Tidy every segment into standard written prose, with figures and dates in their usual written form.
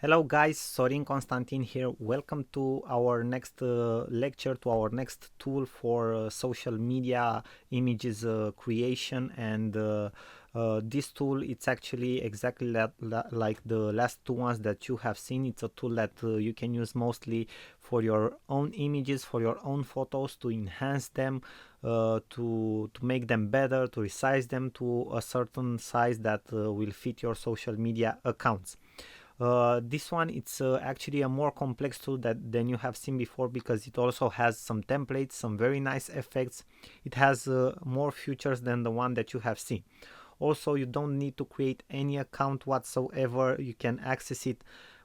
Hello guys, Sorin Constantin here. Welcome to our next lecture, to our next tool for social media images creation. And this tool, it's actually exactly like the last two ones that you have seen. It's a tool that you can use mostly for your own images, for your own photos, to enhance them, to make them better, to resize them to a certain size that will fit your social media accounts. This one, it's actually a more complex tool than you have seen before, because it also has some templates, some very nice effects. It has more features than the one that you have seen. Also, you don't need to create any account whatsoever. You can access it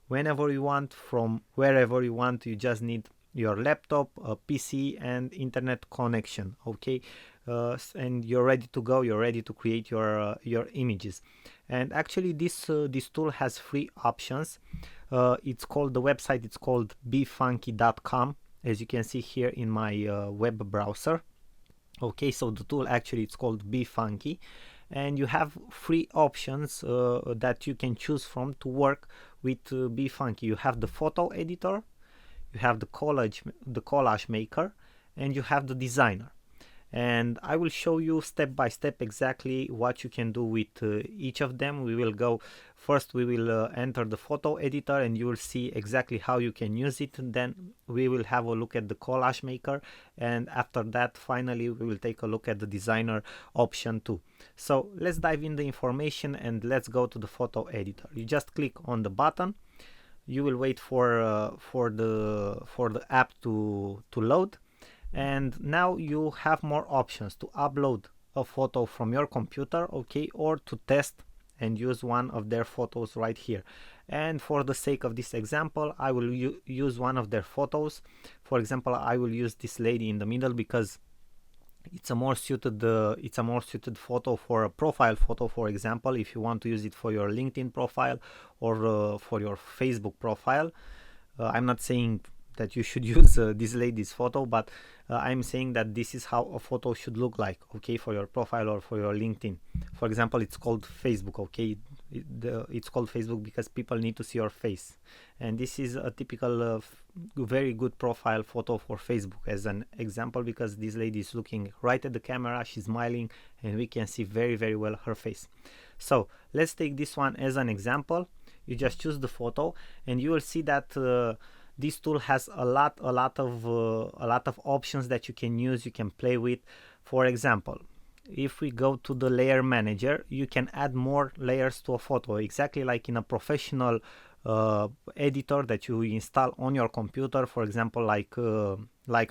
whenever you want, from wherever you want. You just need your laptop, a PC, and internet connection. Okay, and you're ready to go. You're ready to create your images. And actually, this tool has free options. It's called the website. It's called befunky.com, as you can see here in my web browser. Okay, so the tool actually, it's called Befunky, and you have free options that you can choose from to work with Befunky. You have the photo editor, you have the collage maker, and you have the designer. And I will show you step by step exactly what you can do with each of them. We will enter the photo editor, and you will see exactly how you can use it. Then we will have a look at the collage maker, and after that, finally, we will take a look at the designer option too. So let's dive in the information and let's go to the photo editor. You just click on the button. You will wait for the app to load. And now you have more options to upload a photo from your computer, okay, or to test and use one of their photos right here. And for the sake of this example, I will use one of their photos. For example, I will use this lady in the middle because it's a more suited photo for a profile photo. For example, if you want to use it for your LinkedIn profile or for your Facebook profile. I'm not saying that you should use this lady's photo, but I'm saying that this is how a photo should look like, okay, for your profile or for your LinkedIn. For example, it's called Facebook, okay. It's called Facebook because people need to see your face, and this is a typical very good profile photo for Facebook, as an example, because this lady is looking right at the camera, she's smiling, and we can see very, very well her face. So let's take this one as an example. You just choose the photo, and you will see that this tool has a lot of options that you can use, you can play with. For example, if we go to the layer manager, you can add more layers to a photo, exactly like in a professional editor that you install on your computer, for example, like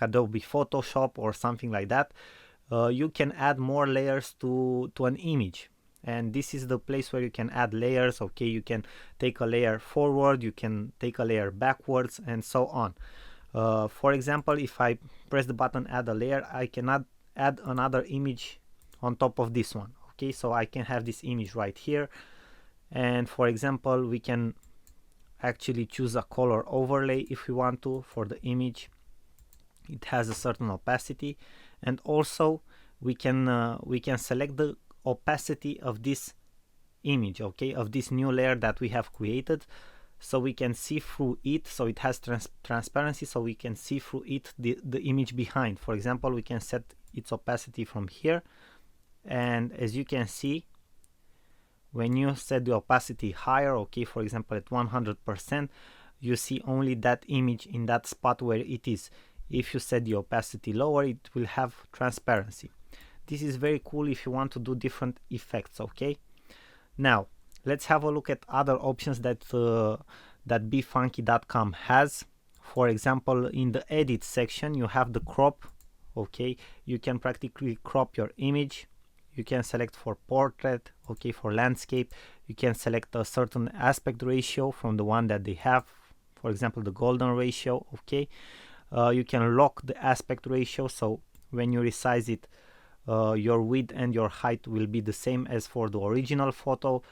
Adobe Photoshop or something like that. You can add more layers to an image, and this is the place where you can add layers. Okay, you can take a layer forward, you can take a layer backwards, and so on. For example, if I press the button add a layer, I cannot add another image on top of this one. Okay, so I can have this image right here, and for example, we can actually choose a color overlay if we want to for the image. It has a certain opacity, and also we can select the opacity of this image, okay, of this new layer that we have created, so we can see through it. So it has transparency, so we can see through it the image behind. For example, we can set its opacity from here, and as you can see, when you set the opacity higher, okay, for example at 100%, you see only that image in that spot where it is. If you set the opacity lower, it will have transparency. This is very cool if you want to do different effects, okay. Now let's have a look at other options that befunky.com has. For example, in the edit section, you have the crop. Okay, you can practically crop your image. You can select for portrait, okay, for landscape. You can select a certain aspect ratio from the one that they have, for example the golden ratio, okay. You can lock the aspect ratio, so when you resize it, your width and your height will be the same as for the original photo,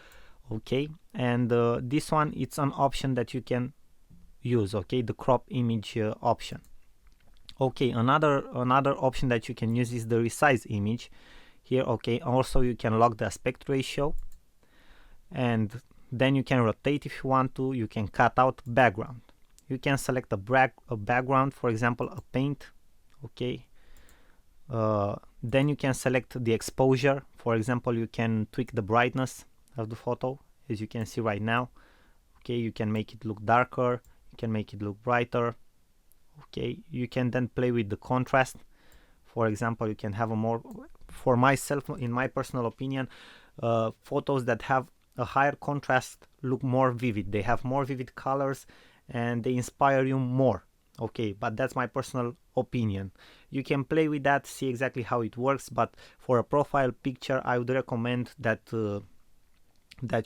okay. And this one, it's an option that you can use, okay, the crop image option. Okay, another option that you can use is the resize image here, okay. Also, you can lock the aspect ratio, and Then you can rotate if you want to. You can cut out background. You can select a background, for example, a paint. Okay. Then you can select the exposure. For example, you can tweak the brightness of the photo, as you can see right now. Okay, you can make it look darker, you can make it look brighter. Okay, you can then play with the contrast. For example, you can have a more, for myself, in my personal opinion, photos that have a higher contrast look more vivid. They have more vivid colors and they inspire you more. Okay, but that's my personal opinion. You can play with that, see exactly how it works, but for a profile picture, I would recommend that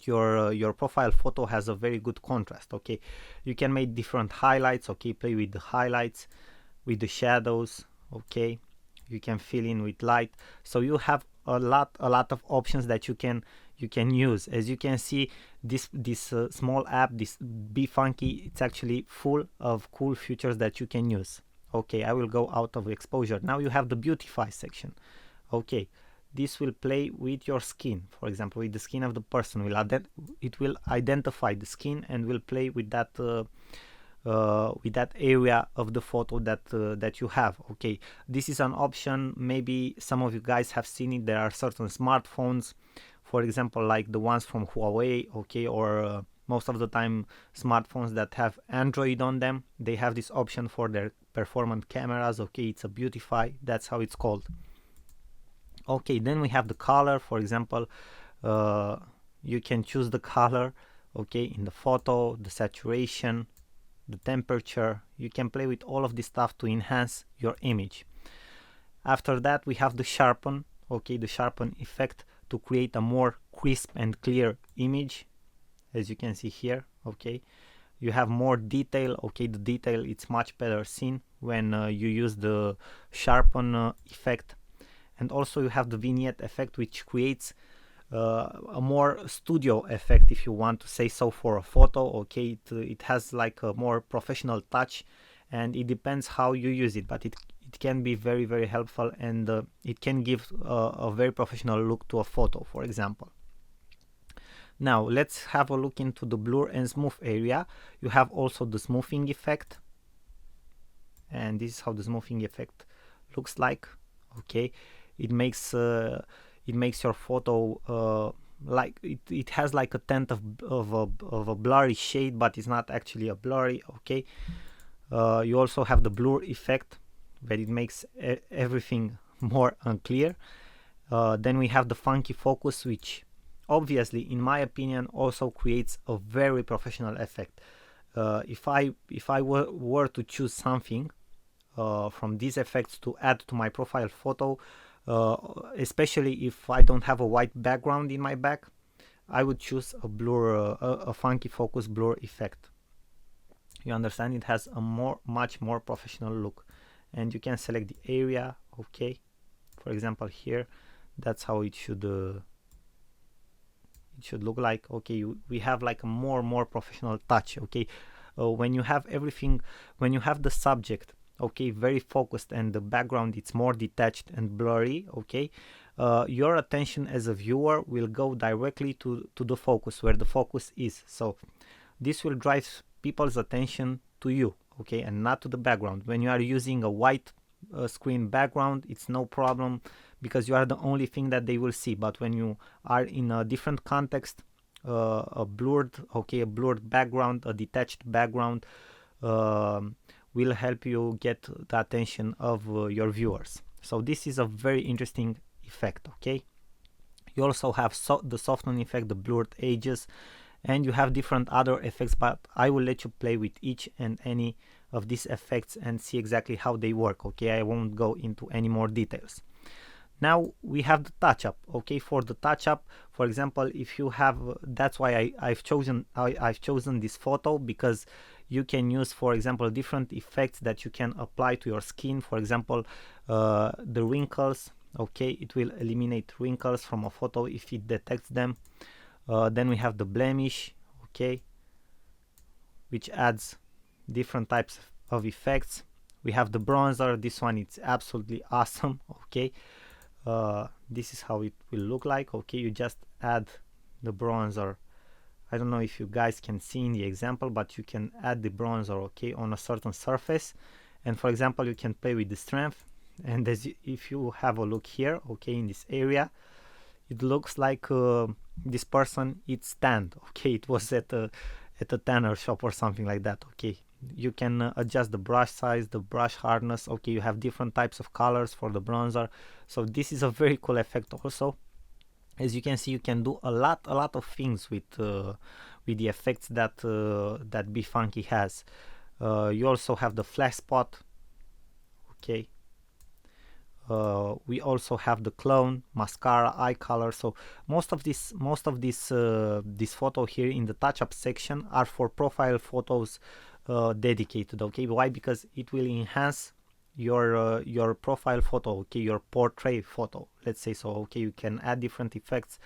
your profile photo has a very good contrast. Okay, you can make different highlights. Okay, play with the highlights, with the shadows. Okay, you can fill in with light. So you have a lot of options that you can use. As you can see, this small app, this Befunky, it's actually full of cool features that you can use. Okay, I will go out of exposure. Now you have the beautify section. Okay, this will play with your skin. For example, with the skin of the person. It will identify the skin and will play with that area of the photo that you have. Okay, this is an option. Maybe some of you guys have seen it. There are certain smartphones, for example, like the ones from Huawei, okay, or most of the time smartphones that have Android on them, they have this option for their performant cameras. Okay, it's a beautify, that's how it's called. Okay, then we have the color. For example, you can choose the color, okay, in the photo, the saturation, the temperature. You can play with all of this stuff to enhance your image. After that, we have the sharpen. Okay, the sharpen effect to create a more crisp and clear image, as you can see here. Okay, you have more detail. Okay, the detail, it's much better seen when you use the sharpen effect. And also you have the vignette effect, which creates a more studio effect, if you want to say so, for a photo. Okay, it has like a more professional touch, and it depends how you use it, but it can be very, very helpful, and it can give a very professional look to a photo, for example. Now let's have a look into the blur and smooth area. You have also the smoothing effect, and this is how the smoothing effect looks like. Okay, it makes your photo like it has like a tint of a blurry shade, but it's not actually a blurry. Okay, you also have the blur effect, where it makes everything more unclear. Then we have the funky focus, which obviously, in my opinion, also creates a very professional effect. If I were to choose something from these effects to add to my profile photo, especially if I don't have a white background in my back, I would choose a blur, a funky focus blur effect. You understand? It has a much more professional look, and you can select the area. Okay, for example here, that's how it should look like. Okay, we have like a more professional touch. Okay, when you have everything, when you have the subject, okay, very focused, and the background, it's more detached and blurry. Okay, your attention as a viewer will go directly to the focus, where the focus is. So this will drive people's attention to you, okay, and not to the background. When you are using a white screen background, it's no problem, because you are the only thing that they will see. But when you are in a different context, a blurred background, a detached background, will help you get the attention of your viewers. So this is a very interesting effect. Okay, you also have the soften effect, the blurred edges, and you have different other effects, but I will let you play with each and any of these effects and see exactly how they work. Okay, I won't go into any more details. Now we have the touch up. Okay, for the touch up, for example, if you have, that's why I've chosen this photo, because you can use, for example, different effects that you can apply to your skin. For example, the wrinkles. Okay, it will eliminate wrinkles from a photo if it detects them. Then we have the blemish, okay, which adds different types of effects. We have the bronzer. This one, it's absolutely awesome. Okay, this is how it will look like. Okay, you just add the bronzer I don't know if you guys can see in the example, but you can add the bronzer, okay, on a certain surface. And for example, you can play with the strength. And if you have a look here, okay, in this area, it looks like this person eats stand, okay. It was at a tanner shop or something like that, okay. You can adjust the brush size, the brush hardness, okay. You have different types of colors for the bronzer, so this is a very cool effect also. As you can see, you can do a lot of things with the effects that that Befunky has. You also have the flash spot, okay. We also have the clone, mascara, eye color. So most of this this photo here in the touch-up section are for profile photos dedicated, okay. Why? Because it will enhance your profile photo, okay, your portrait photo, let's say. So okay, you can add different effects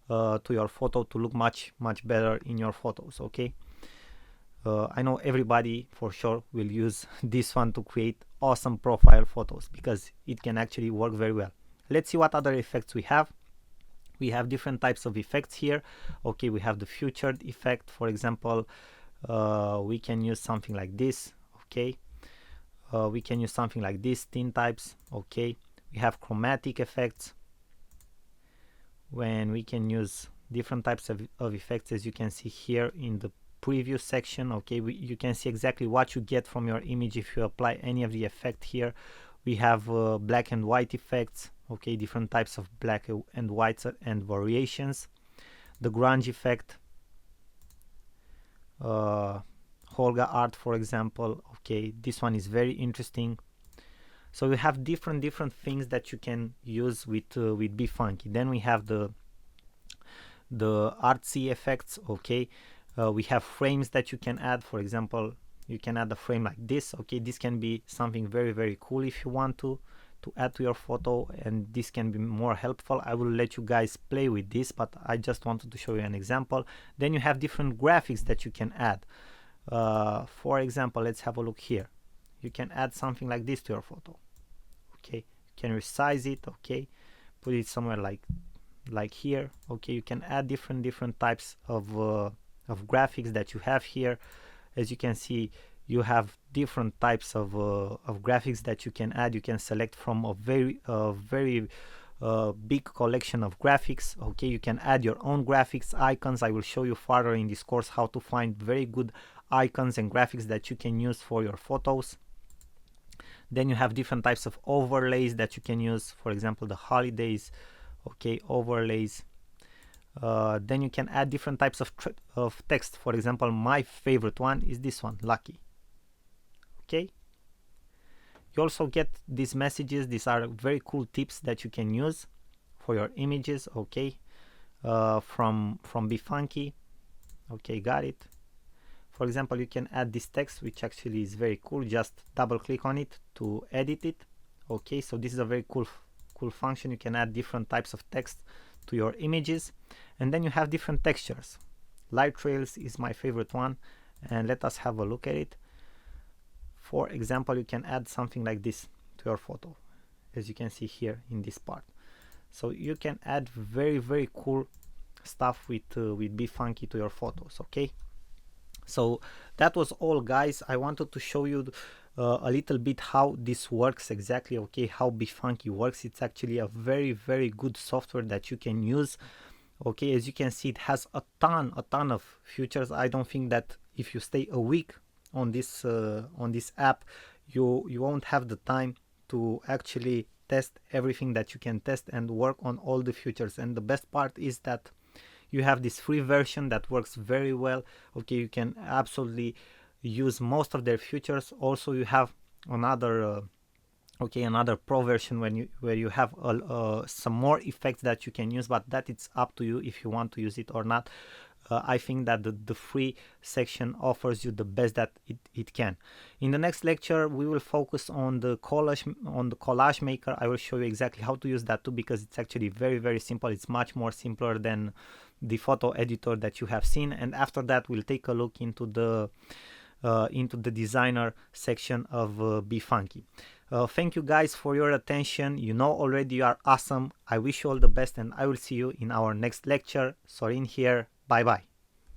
to your photo to look much better in your photos, okay. I know everybody for sure will use this one to create awesome profile photos because it can actually work very well. Let's see what other effects we have. We have different types of effects here, okay. We have the featured effect, for example. We can use something like this, okay. We can use something like this, tint types, okay. We have chromatic effects, when we can use different types of effects, as you can see here in the preview section, okay. You can see exactly what you get from your image if you apply any of the effect here. We have black and white effects, okay, different types of black and whites and variations. The grunge effect, Holga art, for example, okay. This one is very interesting. So we have different things that you can use with Befunky. Then we have the artsy effects, okay. We have frames that you can add. For example, you can add a frame like this, okay. This can be something very cool if you want to add to your photo, and this can be more helpful. I will let you guys play with this, but I just wanted to show you an example. Then you have different graphics that you can add. For example, let's have a look here. You can add something like this to your photo, okay. You can resize it, okay, put it somewhere like here, okay. You can add different types of graphics that you have here. As you can see, you have different types of graphics that you can add. You can select from a very big collection of graphics, okay. You can add your own graphics, icons. I will show you further in this course how to find very good icons and graphics that you can use for your photos. Then you have different types of overlays that you can use, for example, the holidays, okay, overlays. Then you can add different types of text. For example, my favorite one is this one, lucky, okay. You also get these messages. These are very cool tips that you can use for your images, okay, from Befunky, okay. Got it. For example, you can add this text, which actually is very cool. Just double click on it to edit it, okay. So this is a very cool function. You can add different types of text to your images. And then you have different textures. Light trails is my favorite one, and let us have a look at it. For example, you can add something like this to your photo, as you can see here in this part. So you can add very cool stuff with Befunky to your photos, okay. So that was all, guys. I wanted to show you a little bit how this works exactly, okay, how Befunky works. It's actually a very good software that you can use, okay. As you can see, it has a ton of features. I don't think that if you stay a week on this app, you won't have the time to actually test everything that you can test and work on all the features. And the best part is that you have this free version that works very well, okay. You can absolutely use most of their features. Also, you have another another pro version where you have some more effects that you can use, but that it's up to you if you want to use it or not. I think that the free section offers you the best that it can. In the next lecture, we will focus on the collage maker. I will show you exactly how to use that too, because it's actually very simple. It's much more simpler than the photo editor that you have seen. And after that, we'll take a look into the designer section of Befunky. Thank you guys for your attention. You know already you are awesome. I wish you all the best, and I will see you in our next lecture. Sorin here. Bye bye.